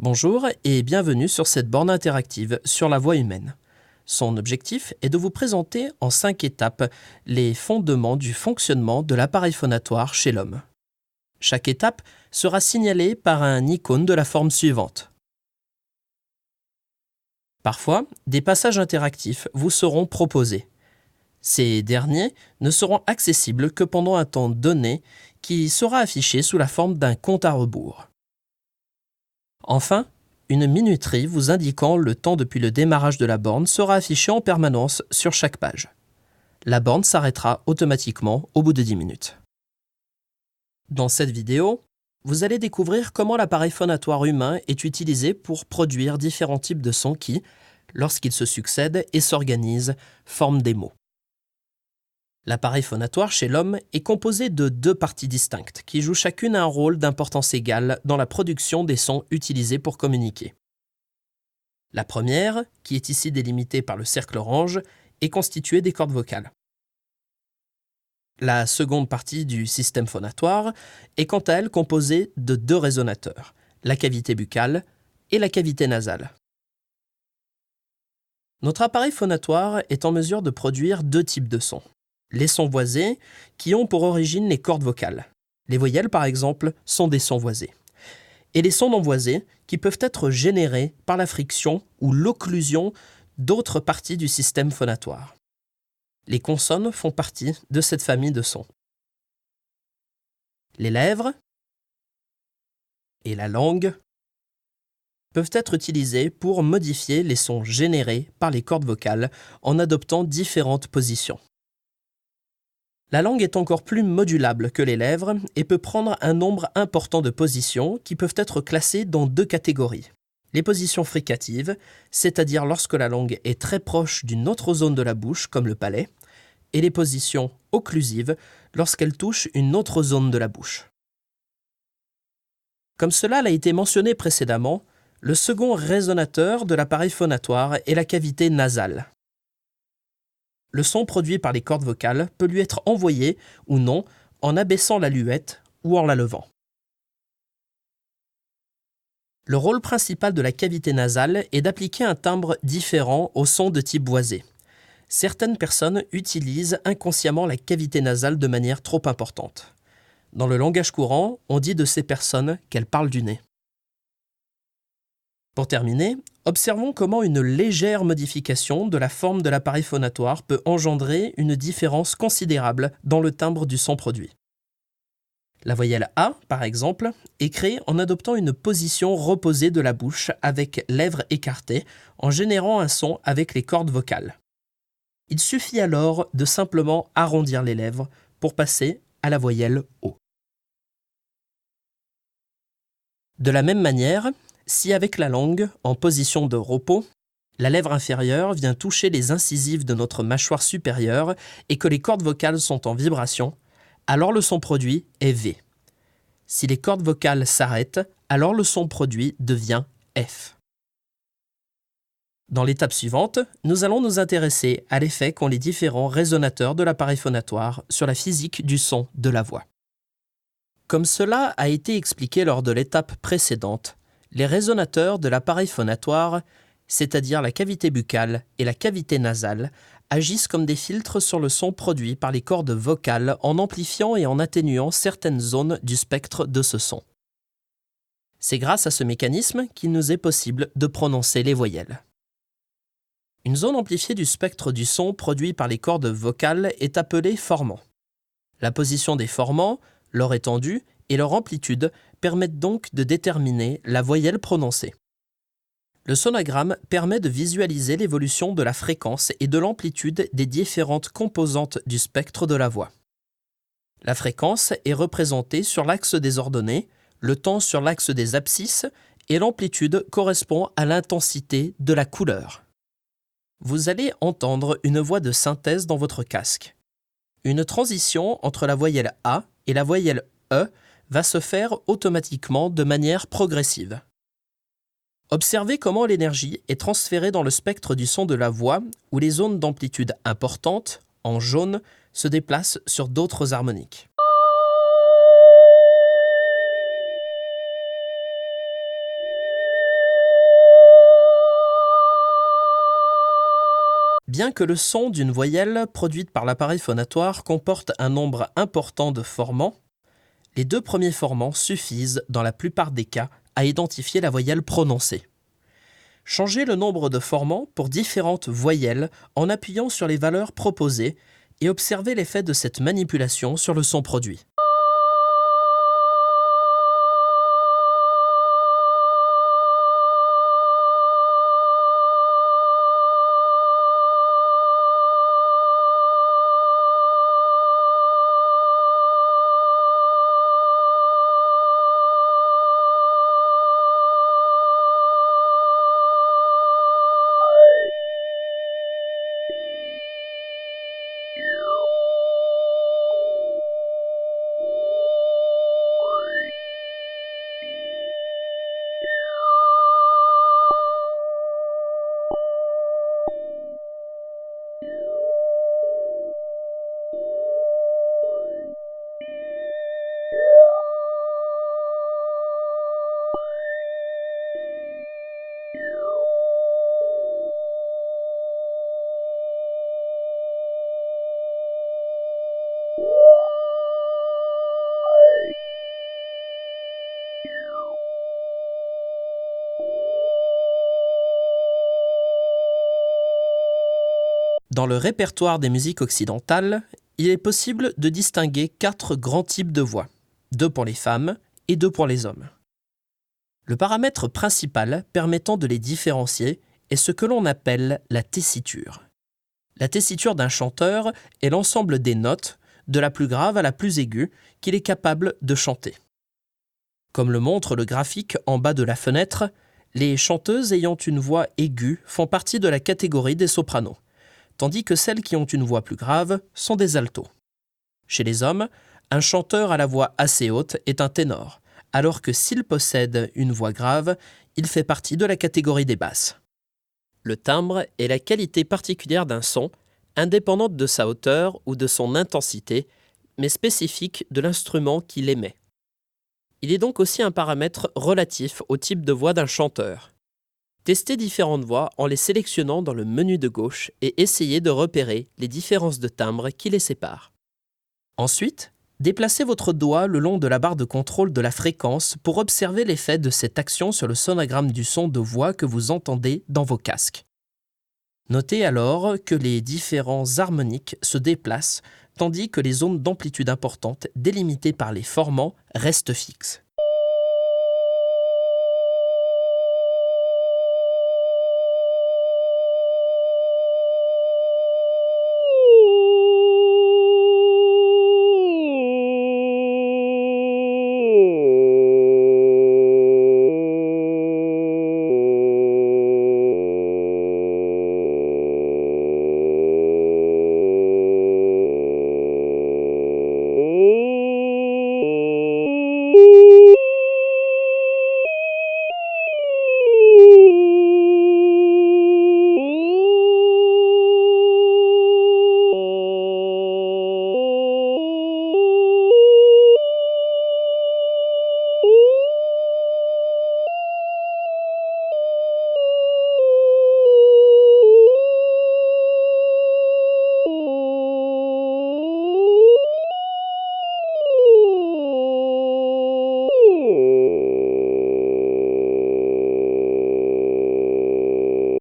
Bonjour et bienvenue sur cette borne interactive sur la voix humaine. Son objectif est de vous présenter en 5 étapes les fondements du fonctionnement de l'appareil phonatoire chez l'homme. Chaque étape sera signalée par un icône de la forme suivante. Parfois, des passages interactifs vous seront proposés. Ces derniers ne seront accessibles que pendant un temps donné qui sera affiché sous la forme d'un compte à rebours. Enfin, une minuterie vous indiquant le temps depuis le démarrage de la borne sera affichée en permanence sur chaque page. La borne s'arrêtera automatiquement au bout de 10 minutes. Dans cette vidéo, vous allez découvrir comment l'appareil phonatoire humain est utilisé pour produire différents types de sons qui, lorsqu'ils se succèdent et s'organisent, forment des mots. L'appareil phonatoire chez l'homme est composé de 2 parties distinctes qui jouent chacune un rôle d'importance égale dans la production des sons utilisés pour communiquer. La première, qui est ici délimitée par le cercle orange, est constituée des cordes vocales. La seconde partie du système phonatoire est quant à elle composée de 2 résonateurs, la cavité buccale et la cavité nasale. Notre appareil phonatoire est en mesure de produire 2 types de sons. Les sons voisés, qui ont pour origine les cordes vocales. Les voyelles, par exemple, sont des sons voisés. Et les sons non voisés, qui peuvent être générés par la friction ou l'occlusion d'autres parties du système phonatoire. Les consonnes font partie de cette famille de sons. Les lèvres et la langue peuvent être utilisées pour modifier les sons générés par les cordes vocales en adoptant différentes positions. La langue est encore plus modulable que les lèvres et peut prendre un nombre important de positions qui peuvent être classées dans 2 catégories. Les positions fricatives, c'est-à-dire lorsque la langue est très proche d'une autre zone de la bouche, comme le palais, et les positions occlusives, lorsqu'elle touche une autre zone de la bouche. Comme cela a été mentionné précédemment, le second résonateur de l'appareil phonatoire est la cavité nasale. Le son produit par les cordes vocales peut lui être envoyé ou non en abaissant la luette ou en la levant. Le rôle principal de la cavité nasale est d'appliquer un timbre différent au son de type voisé. Certaines personnes utilisent inconsciemment la cavité nasale de manière trop importante. Dans le langage courant, on dit de ces personnes qu'elles parlent du nez. Pour terminer, observons comment une légère modification de la forme de l'appareil phonatoire peut engendrer une différence considérable dans le timbre du son produit. La voyelle A, par exemple, est créée en adoptant une position reposée de la bouche avec lèvres écartées en générant un son avec les cordes vocales. Il suffit alors de simplement arrondir les lèvres pour passer à la voyelle O. De la même manière, si avec la langue, en position de repos, la lèvre inférieure vient toucher les incisives de notre mâchoire supérieure et que les cordes vocales sont en vibration, alors le son produit est V. Si les cordes vocales s'arrêtent, alors le son produit devient F. Dans l'étape suivante, nous allons nous intéresser à l'effet qu'ont les différents résonateurs de l'appareil phonatoire sur la physique du son de la voix. Comme cela a été expliqué lors de l'étape précédente, les résonateurs de l'appareil phonatoire, c'est-à-dire la cavité buccale et la cavité nasale, agissent comme des filtres sur le son produit par les cordes vocales en amplifiant et en atténuant certaines zones du spectre de ce son. C'est grâce à ce mécanisme qu'il nous est possible de prononcer les voyelles. Une zone amplifiée du spectre du son produit par les cordes vocales est appelée formant. La position des formants, leur étendue et leur amplitude permettent donc de déterminer la voyelle prononcée. Le sonogramme permet de visualiser l'évolution de la fréquence et de l'amplitude des différentes composantes du spectre de la voix. La fréquence est représentée sur l'axe des ordonnées, le temps sur l'axe des abscisses et l'amplitude correspond à l'intensité de la couleur. Vous allez entendre une voix de synthèse dans votre casque. Une transition entre la voyelle A et la voyelle E va se faire automatiquement de manière progressive. Observez comment l'énergie est transférée dans le spectre du son de la voix où les zones d'amplitude importantes, en jaune, se déplacent sur d'autres harmoniques. Bien que le son d'une voyelle produite par l'appareil phonatoire comporte un nombre important de formants, les 2 premiers formants suffisent, dans la plupart des cas, à identifier la voyelle prononcée. Changez le nombre de formants pour différentes voyelles en appuyant sur les valeurs proposées et observez l'effet de cette manipulation sur le son produit. Dans le répertoire des musiques occidentales, il est possible de distinguer 4 grands types de voix, 2 pour les femmes et 2 pour les hommes. Le paramètre principal permettant de les différencier est ce que l'on appelle la tessiture. La tessiture d'un chanteur est l'ensemble des notes, de la plus grave à la plus aiguë, qu'il est capable de chanter. Comme le montre le graphique en bas de la fenêtre, les chanteuses ayant une voix aiguë font partie de la catégorie des sopranos, tandis que celles qui ont une voix plus grave sont des altos. Chez les hommes, un chanteur à la voix assez haute est un ténor, alors que s'il possède une voix grave, il fait partie de la catégorie des basses. Le timbre est la qualité particulière d'un son, indépendante de sa hauteur ou de son intensité, mais spécifique de l'instrument qui l'émet. Il est donc aussi un paramètre relatif au type de voix d'un chanteur. Testez différentes voix en les sélectionnant dans le menu de gauche et essayez de repérer les différences de timbre qui les séparent. Ensuite, déplacez votre doigt le long de la barre de contrôle de la fréquence pour observer l'effet de cette action sur le sonogramme du son de voix que vous entendez dans vos casques. Notez alors que les différents harmoniques se déplacent tandis que les zones d'amplitude importantes délimitées par les formants restent fixes.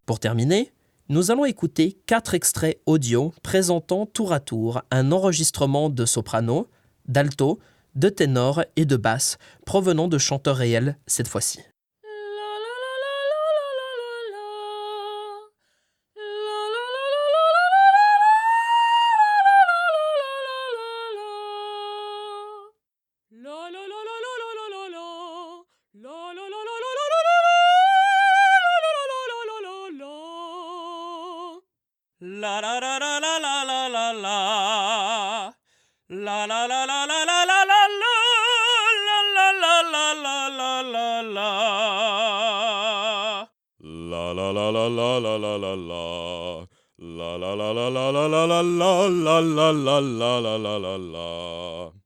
Pour terminer, nous allons écouter 4 extraits audio présentant tour à tour un enregistrement de soprano, d'alto, de ténor et de basse provenant de chanteurs réels cette fois-ci. La la la la la la la la la. La la la la la la la la la. La la la la la la la la. La la la la la la la la la. La la la la la la la la la la la la la la la la.